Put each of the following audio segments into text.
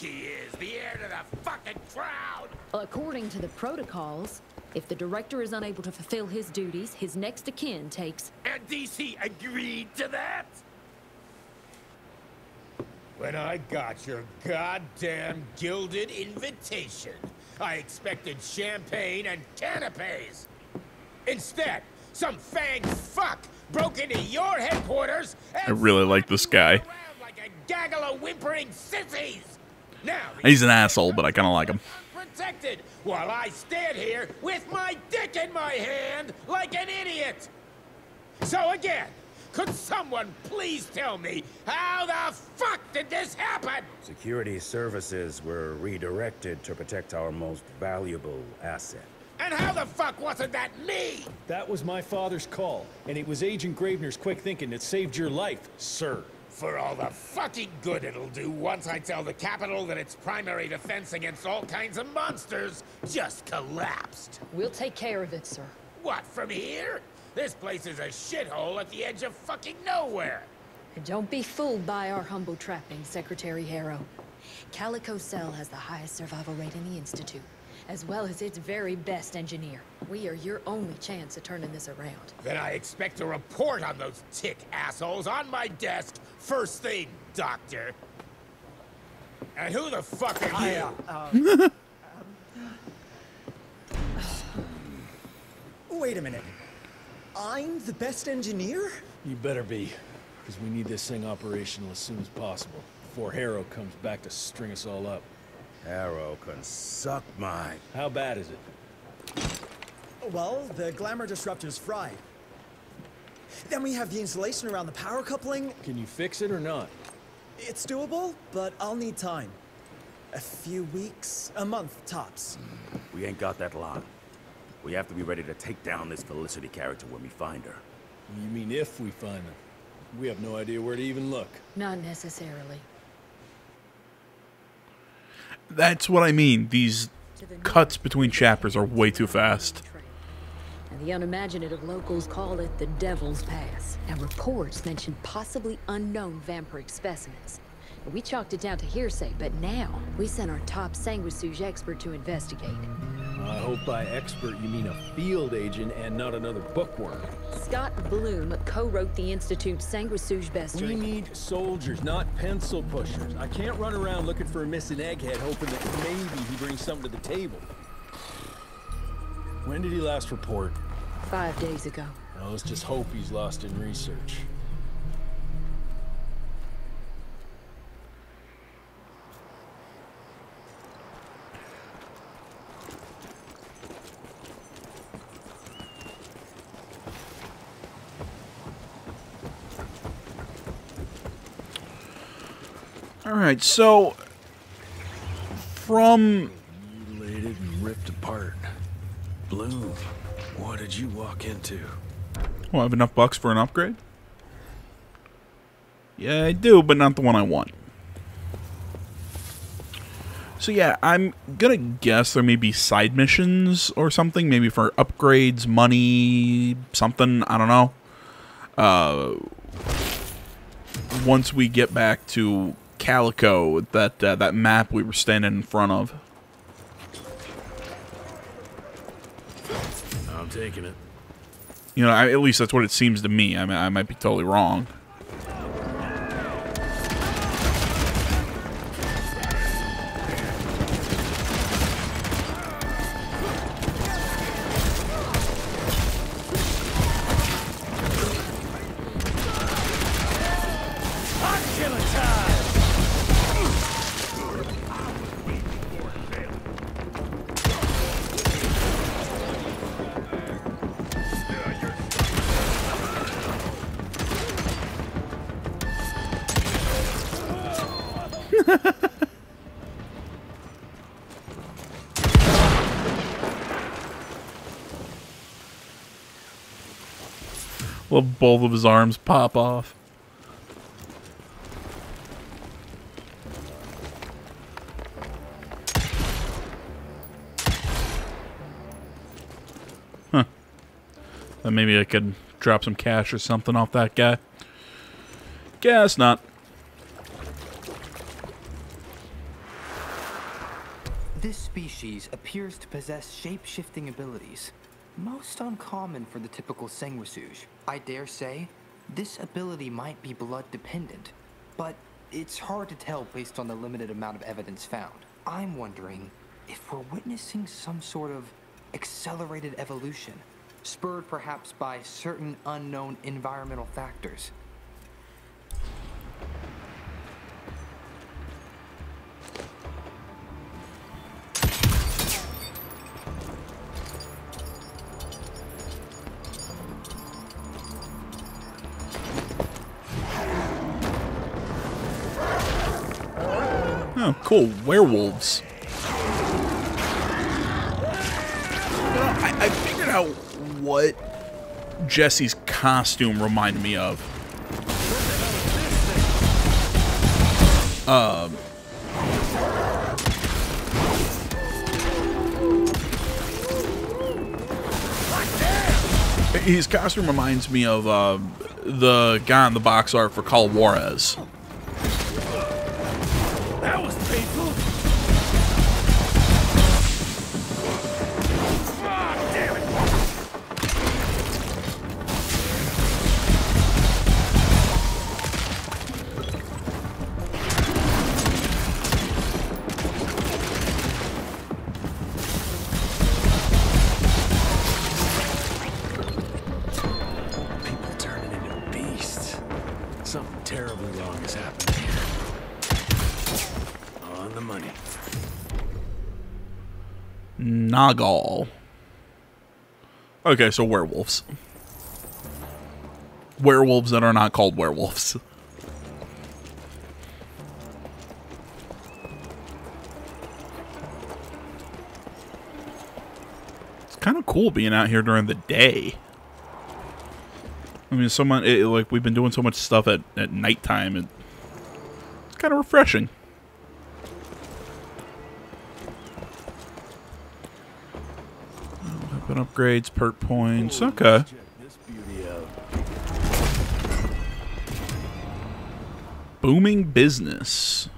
he is, the heir to the fucking crown! According to the protocols, if the director is unable to fulfill his duties, his next of kin takes... And DC agreed to that? When I got your goddamn gilded invitation, I expected champagne and canapes. Instead, some fanged fuck broke into your headquarters and I really like this guy. around like a gaggle of whimpering sissies. Now He's an asshole, but I kind of like him. unprotected, while I stand here with my dick in my hand like an idiot. So again, could someone please tell me how the fuck did this happen? Security services were redirected to protect our most valuable asset. And how the fuck wasn't that me? That was my father's call, and it was Agent Gravener's quick thinking that saved your life, sir. For all the fucking good it'll do once I tell the Capitol that its primary defense against all kinds of monsters just collapsed. We'll take care of it, sir. What, from here? This place is a shithole at the edge of fucking nowhere. And don't be fooled by our humble trappings, Secretary Harrow. Calico Cell has the highest survival rate in the Institute, as well as its very best engineer. We are your only chance at turning this around. Then I expect a report on those tick assholes on my desk first thing, Doctor. And who the fuck are you? Wait a minute. I'm the best engineer? You better be, because we need this thing operational as soon as possible, before Harrow comes back to string us all up. Arrow can suck my... How bad is it? Well, the glamour disruptor's fried. Then we have the insulation around the power coupling. Can you fix it or not? It's doable, but I'll need time. A few weeks, a month tops. We ain't got that long. We have to be ready to take down this Felicity character when we find her. You mean if we find them? We have no idea where to even look. Not necessarily. That's what I mean. These cuts between chapters are way too fast. And the unimaginative locals call it the Devil's Pass. Now, reports mention possibly unknown vampiric specimens. We chalked it down to hearsay, but now we sent our top sanguisuge expert to investigate. I hope by expert you mean a field agent and not another bookworm. Scott Bloom co-wrote the Institute's sanguisuge bestiary. We need soldiers, not pencil pushers. I can't run around looking for a missing egghead hoping that maybe he brings something to the table. When did he last report? 5 days ago. Now let's just hope he's lost in research. Alright, so from Mutilated and ripped apart. Bloom, what did you walk into? well, I have enough bucks for an upgrade? Yeah, I do, but not the one I want. So yeah, I'm gonna guess there may be side missions or something, maybe for upgrades, money, something, I don't know. Once we get back to Calico, that map we were standing in front of. I'm taking it. You know, at least that's what it seems to me. I mean, I might be totally wrong. Well, both of his arms pop off. Huh. Then maybe I could drop some cash or something off that guy. Guess not. This species appears to possess shape-shifting abilities, most uncommon for the typical sanguisuge. I dare say, this ability might be blood-dependent, but it's hard to tell based on the limited amount of evidence found. I'm wondering if we're witnessing some sort of accelerated evolution, spurred perhaps by certain unknown environmental factors. Oh, cool. Werewolves. I figured out what Jesse's costume reminded me of. His costume reminds me of the guy in the box art for Call Juarez. That was painful. Ah, damn it. People turning into beasts. Something terribly wrong has happened here. On the money. Nagal. Okay, so werewolves. Werewolves that are not called werewolves. It's kind of cool being out here during the day. I mean, like we've been doing so much stuff at nighttime. It's kind of refreshing. Weapon upgrades, perk points. Okay. Check this beauty out. Booming business.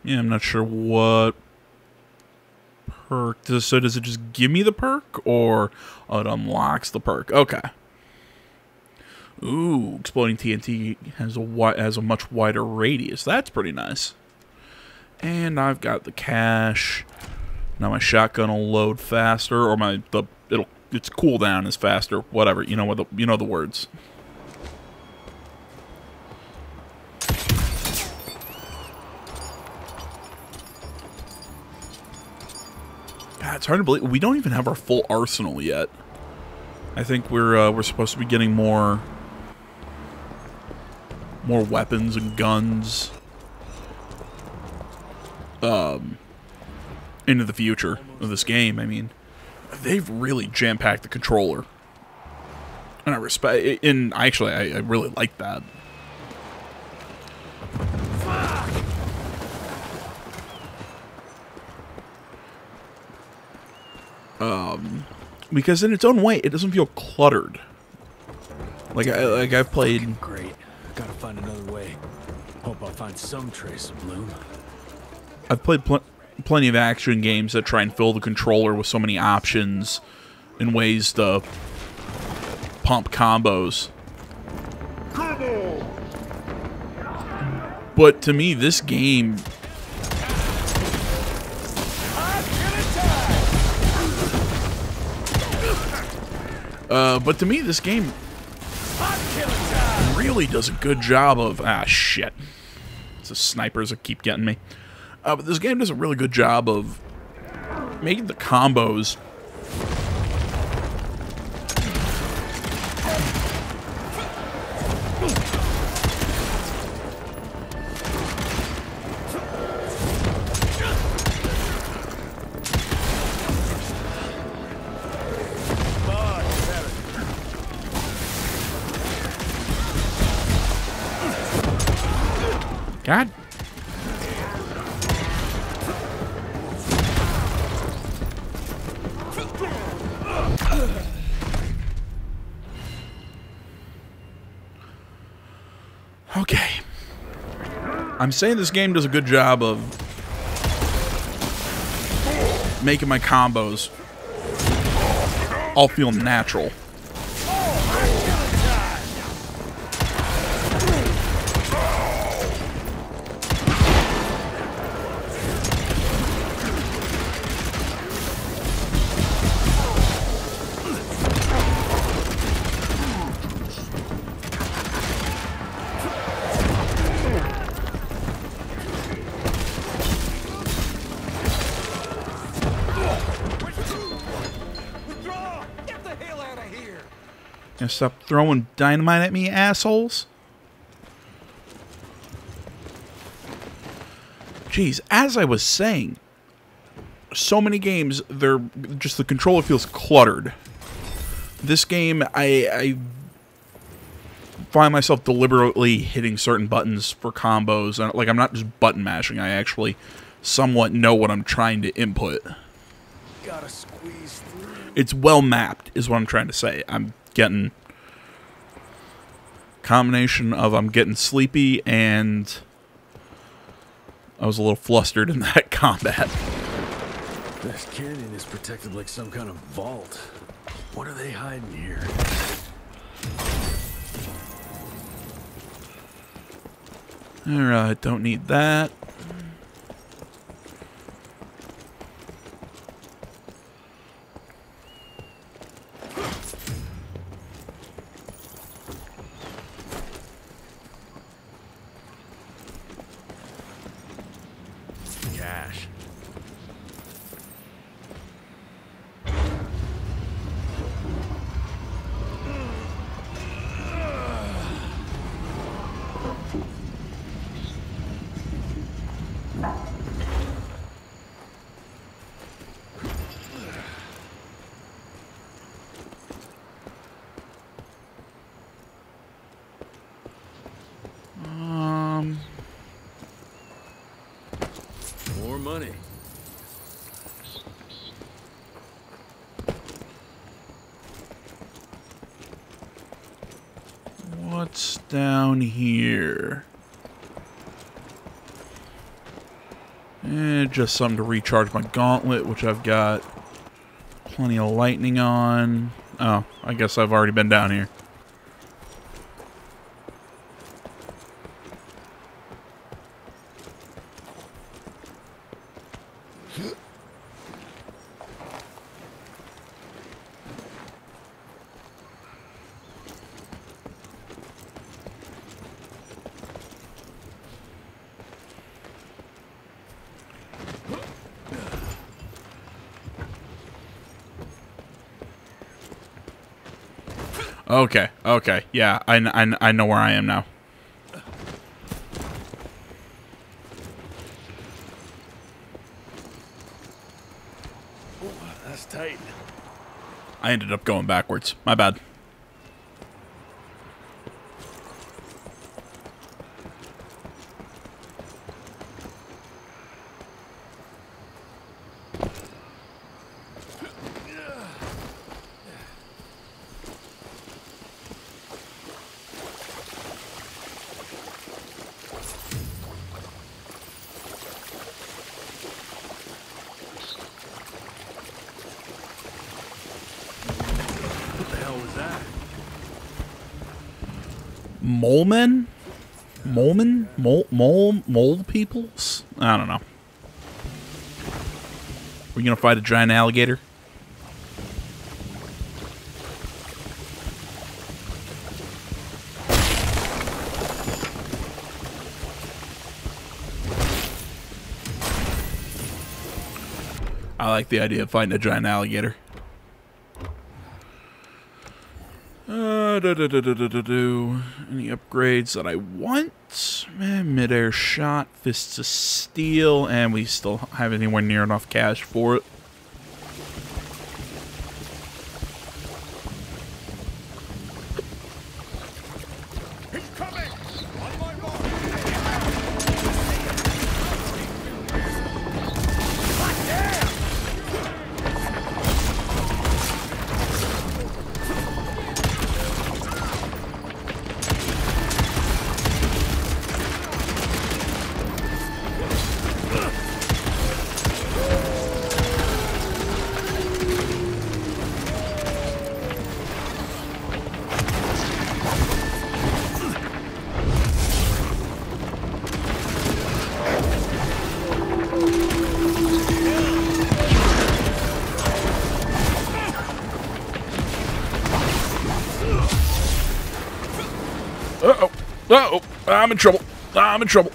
Yeah, I'm not sure what perk. So does it just give me the perk, or it unlocks the perk? Okay. Ooh, exploding TNT has a much wider radius. That's pretty nice. And I've got the cash. Now my shotgun will load faster, or its cooldown is faster. Whatever, you know the words. God, it's hard to believe we don't even have our full arsenal yet. I think we're supposed to be getting more weapons and guns into the future of this game. I mean, they've really jam-packed the controller, and I really like that. Because in its own way, it doesn't feel cluttered. I've played. Great. Gotta find another way. Hope I'll find some trace of Bloom. I've played plenty of action games that try and fill the controller with so many options and ways to pump combos. But to me, this game. But to me, this game really does a good job of... Ah, shit. It's the snipers that keep getting me. But this game does a really good job of making the combos... God. Okay. I'm saying this game does a good job of making my combos all feel natural. Gonna stop throwing dynamite at me, assholes? Jeez, as I was saying, so many games, they're just the controller feels cluttered. This game, I find myself deliberately hitting certain buttons for combos, and like I'm not just button mashing. I actually somewhat know what I'm trying to input. Gotta squeeze through. It's well mapped, is what I'm trying to say. I'm getting combination of I'm getting sleepy and I was a little flustered in that combat. This canyon is protected like some kind of vault. What are they hiding here? Alright, don't need that. Cash. More money. What's down here? Just something to recharge my gauntlet, which I've got plenty of lightning on. Oh, I guess I've already been down here. Okay, okay, yeah, I know where I am now. Oh, that's tight. I ended up going backwards. My bad. What the hell was that? Molemen? Molemen? Mole peoples? I don't know. We're gonna fight a giant alligator? I like the idea of fighting a giant alligator. Any upgrades that I want? Mid-air shot, fists of steel, and we still have anywhere near enough cash for it. He's coming! On my mark! Hot damn! Uh-oh. Uh-oh. I'm in trouble. I'm in trouble.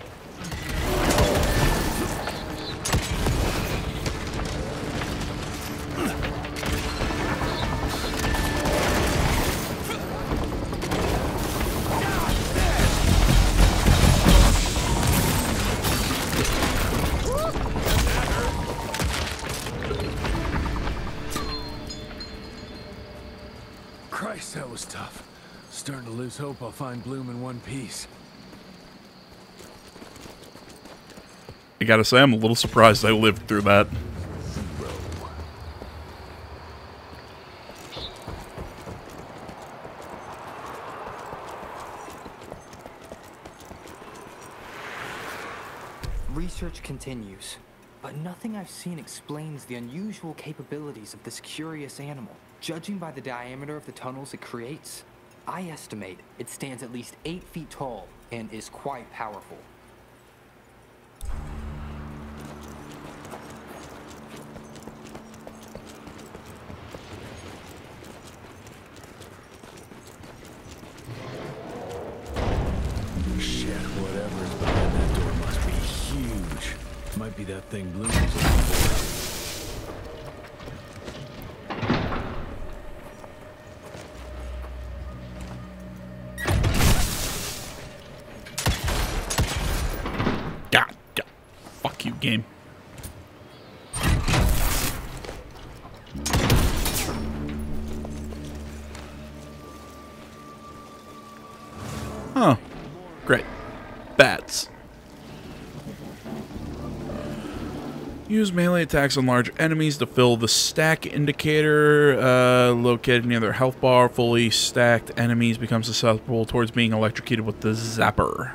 Christ, that was tough. Starting to lose hope I'll find Bloom in one piece. I gotta say, I'm a little surprised I lived through that. Research continues, but nothing I've seen explains the unusual capabilities of this curious animal. Judging by the diameter of the tunnels it creates, I estimate it stands at least 8 feet tall and is quite powerful. Shit, whatever is behind that door must be huge. Might be that thing Bloom was looking for. God. Fuck you, game. Oh, great. Bats. Use melee attacks on large enemies to fill the stack indicator located near their health bar. Fully stacked enemies become susceptible towards being electrocuted with the zapper.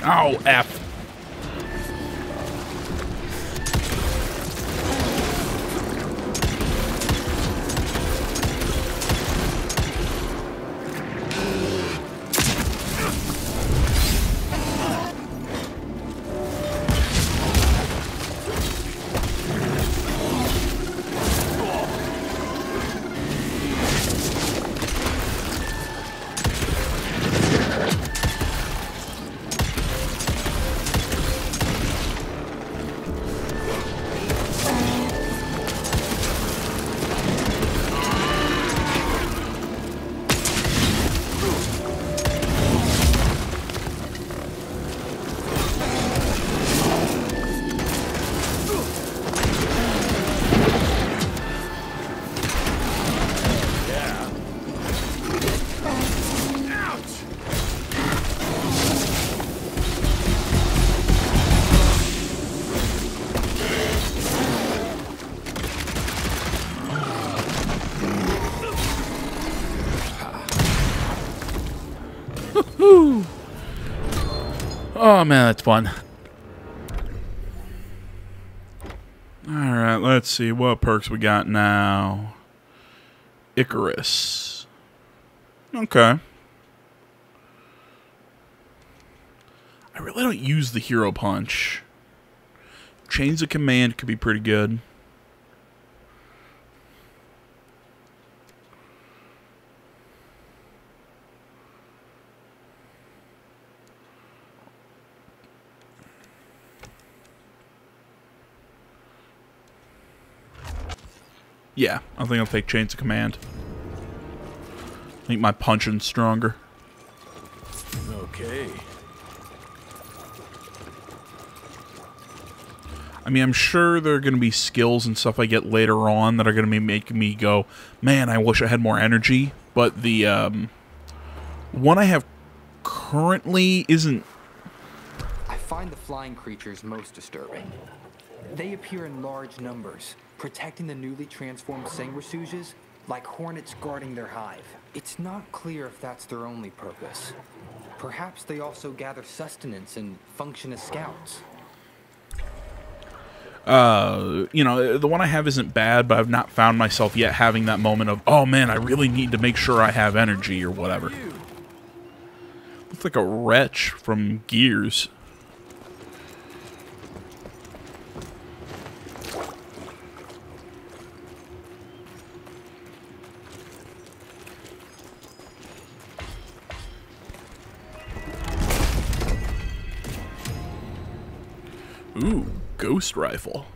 Oh, F. Oh man, that's fun. Alright, let's see what perks we got now. Icarus. Okay. I really don't use the hero punch. Chains of command could be pretty good. Yeah, I think I'll take Chains of Command. I think my punching's stronger. Okay. I mean, I'm sure there are going to be skills and stuff I get later on that are going to be making me go, man, I wish I had more energy. But the one I have currently isn't. I find the flying creatures most disturbing. They appear in large numbers, protecting the newly transformed Sanguisuges like hornets guarding their hive. It's not clear if that's their only purpose. Perhaps they also gather sustenance and function as scouts. You know, the one I have isn't bad, but I've not found myself yet having that moment of, oh man, I really need to make sure I have energy or whatever. Looks like a wretch from Gears. Ooh, ghost rifle.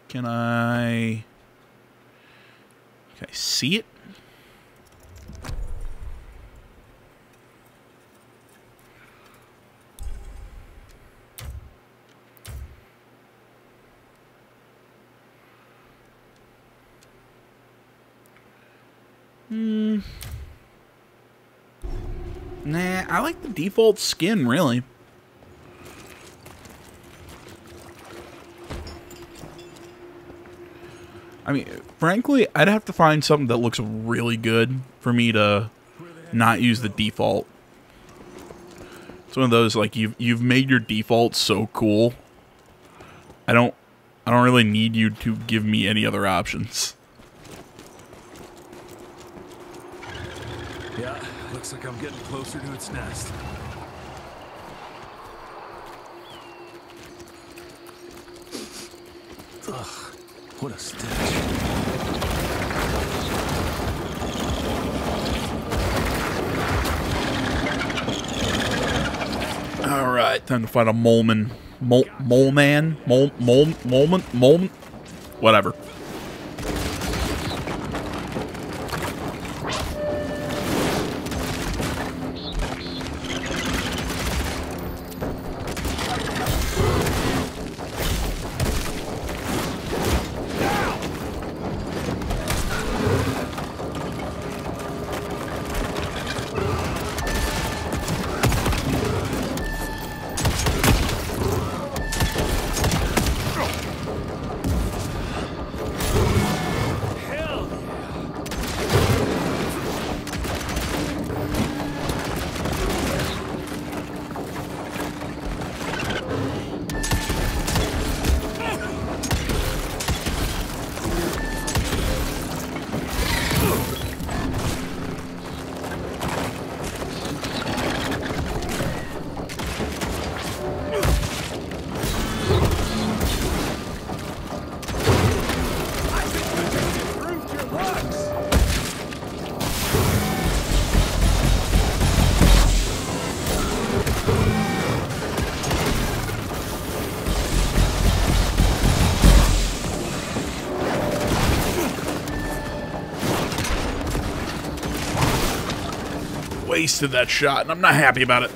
Can I see it? Nah, I like the default skin, really. I mean, frankly, I'd have to find something that looks really good for me to not use the default. It's one of those, like, you've made your default so cool. I don't really need you to give me any other options. Yeah, looks like I'm getting closer to its nest. Ugh, what a stench. All right, time to fight a moleman. Moleman? Whatever. Wasted that shot, and I'm not happy about it.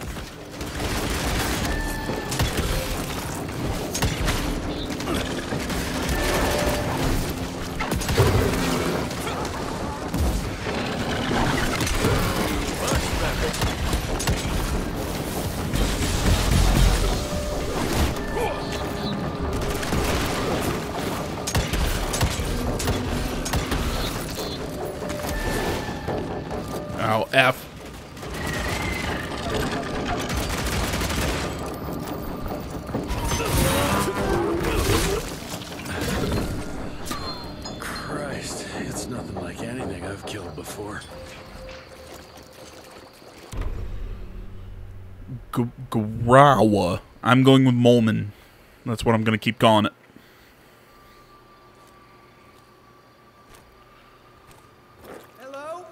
Oh, F. Christ, it's nothing like anything I've killed before. Grawa. I'm going with Molman. That's what I'm going to keep calling it. Hello?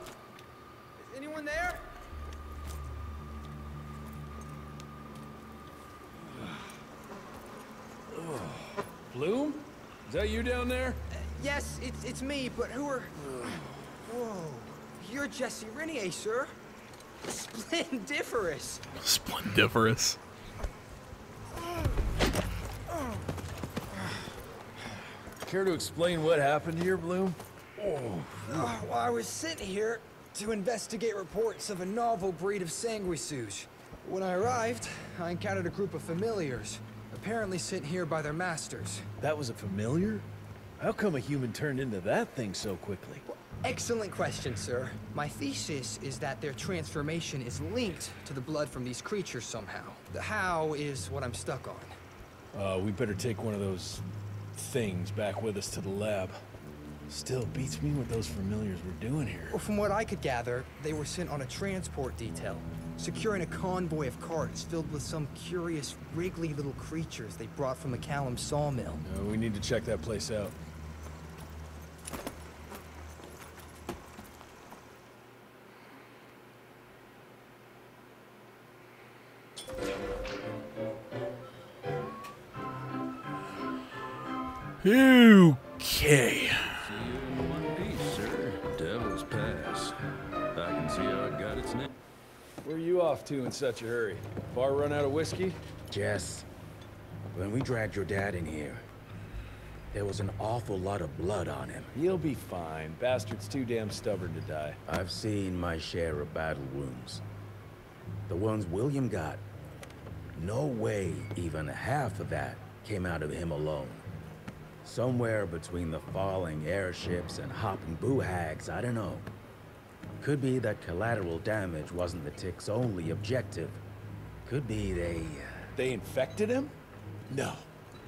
Is anyone there? Bloom? Is that you down there? Yes, it's me, but who are... Whoa, you're Jesse Renier, sir. Splendiferous. Splendiferous. Care to explain what happened here, Bloom? Well, I was sent here to investigate reports of a novel breed of sanguisuge. When I arrived, I encountered a group of familiars, apparently sent here by their masters. That was a familiar? How come a human turned into that thing so quickly? Excellent question, sir. My thesis is that their transformation is linked to the blood from these creatures somehow. The how is what I'm stuck on. We better take one of those things back with us to the lab. Still beats me what those familiars were doing here. Well, from what I could gather, they were sent on a transport detail, securing a convoy of carts filled with some curious, wriggly little creatures they brought from the Callum sawmill. We need to check that place out. Okay. Devil's Pass. I can see how it got its name. Where are you off to in such a hurry? Bar run out of whiskey? Jess, when we dragged your dad in here, there was an awful lot of blood on him. He'll be fine. Bastard's too damn stubborn to die. I've seen my share of battle wounds. The ones William got, no way even half of that came out of him alone. Somewhere between the falling airships and hopping boo-hags, I don't know. Could be that collateral damage wasn't the Tick's only objective. Could be They infected him? No.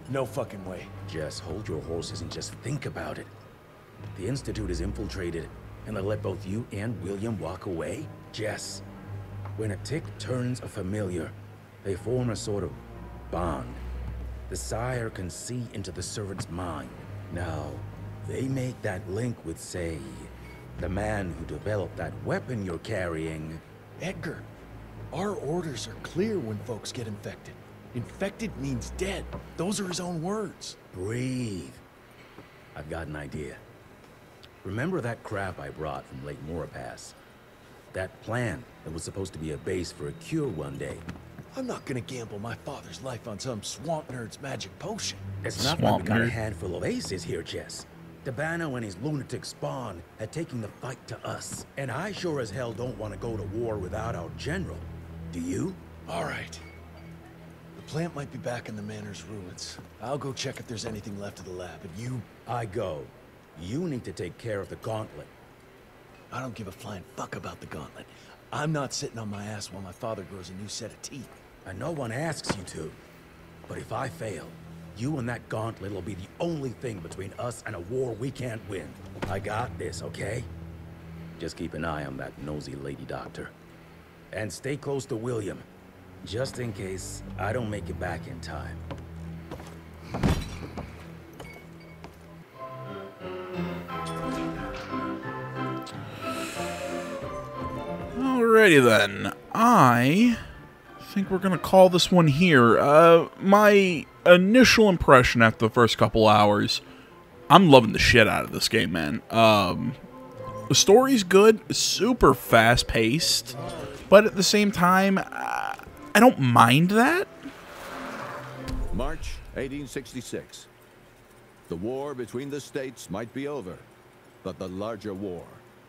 No fucking way. Just hold your horses and just think about it. The Institute is infiltrated, and they let both you and William walk away? Jess, when a Tick turns a familiar, they form a sort of bond. The sire can see into the servant's mind. Now, they make that link with, say, the man who developed that weapon you're carrying. Edgar, our orders are clear when folks get infected. Infected means dead. Those are his own words. Breathe. I've got an idea. Remember that crap I brought from Lake Morapass? That plan that was supposed to be a base for a cure one day. I'm not gonna gamble my father's life on some swamp nerd's magic potion. It's not like we got a handful of aces here, Jess. Dabano and his lunatic spawn had taken the fight to us. And I sure as hell don't want to go to war without our general. Do you? All right. The plant might be back in the manor's ruins. I'll go check if there's anything left of the lab, and you... I go. You need to take care of the gauntlet. I don't give a flying fuck about the gauntlet. I'm not sitting on my ass while my father grows a new set of teeth. And no one asks you to. But if I fail, you and that gauntlet will be the only thing between us and a war we can't win. I got this, okay? Just keep an eye on that nosy lady doctor. And stay close to William, just in case I don't make it back in time. Alrighty then. I think we're gonna call this one here. My initial impression after the first couple hours, I'm loving the shit out of this game, man. The story's good, super fast-paced, but at the same time, I don't mind that. March 1866. The war between the states might be over, but the larger war,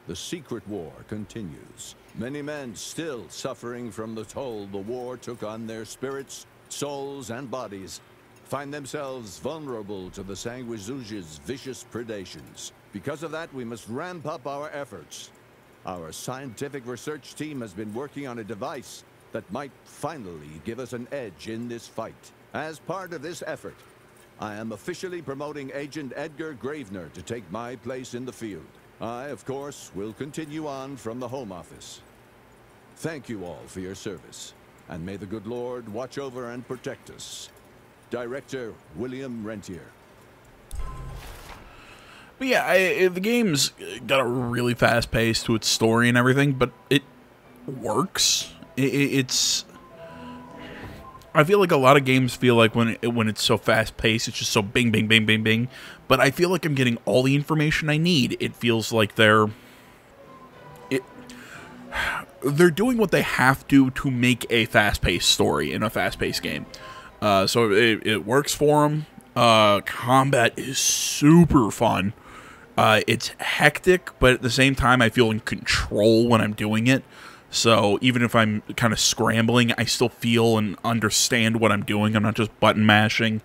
the secret war, continues. Many men still suffering from the toll the war took on their spirits, souls, and bodies find themselves vulnerable to the Sanguisuge's vicious predations. Because of that, we must ramp up our efforts. Our scientific research team has been working on a device that might finally give us an edge in this fight. As part of this effort, I am officially promoting Agent Edgar Gravener to take my place in the field. I, of course, will continue on from the Home Office. Thank you all for your service, and may the good Lord watch over and protect us. Director William Rentier. But yeah, the game's got a really fast pace to its story and everything, but it works. It's I feel like a lot of games feel like when it's so fast paced, it's just so bing, bing, bing, bing, bing. But I feel like I'm getting all the information I need. It feels like they're doing what they have to make a fast paced story in a fast paced game. So it works for them. Combat is super fun. It's hectic, but at the same time, I feel in control when I'm doing it. So even if I'm kind of scrambling, I still feel and understand what I'm doing. I'm not just button mashing.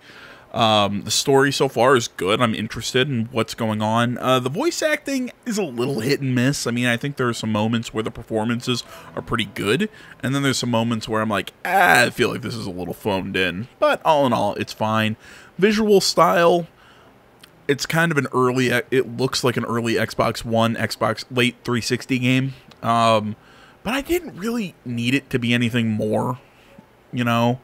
The story so far is good. I'm interested in what's going on. The voice acting is a little hit and miss. I mean, I think there are some moments where the performances are pretty good, and then there's some moments where I'm like, I feel like this is a little phoned in. But all in all, it's fine. Visual style, it's kind of an early, it looks like an early Xbox One, Xbox late 360 game. But I didn't really need it to be anything more, you know.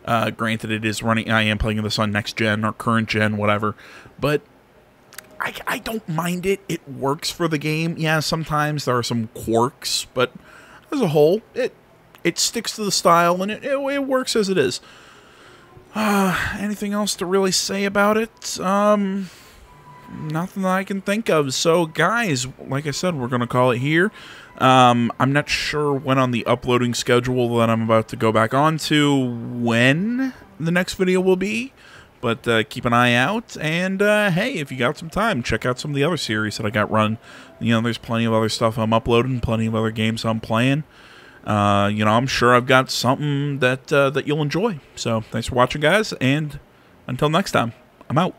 Granted, it is running, I am playing this on next gen or current gen, whatever. But I don't mind it. It works for the game. Yeah, sometimes there are some quirks, but as a whole, it sticks to the style and it works as it is. Anything else to really say about it? Nothing that I can think of. So, guys, like I said, we're going to call it here. I'm not sure when on the uploading schedule that I'm about to go back on to when the next video will be. But keep an eye out. And, hey, if you got some time, check out some of the other series that I got run. You know, there's plenty of other stuff I'm uploading, plenty of other games I'm playing. You know, I'm sure I've got something that you'll enjoy. So, thanks for watching, guys. And until next time, I'm out.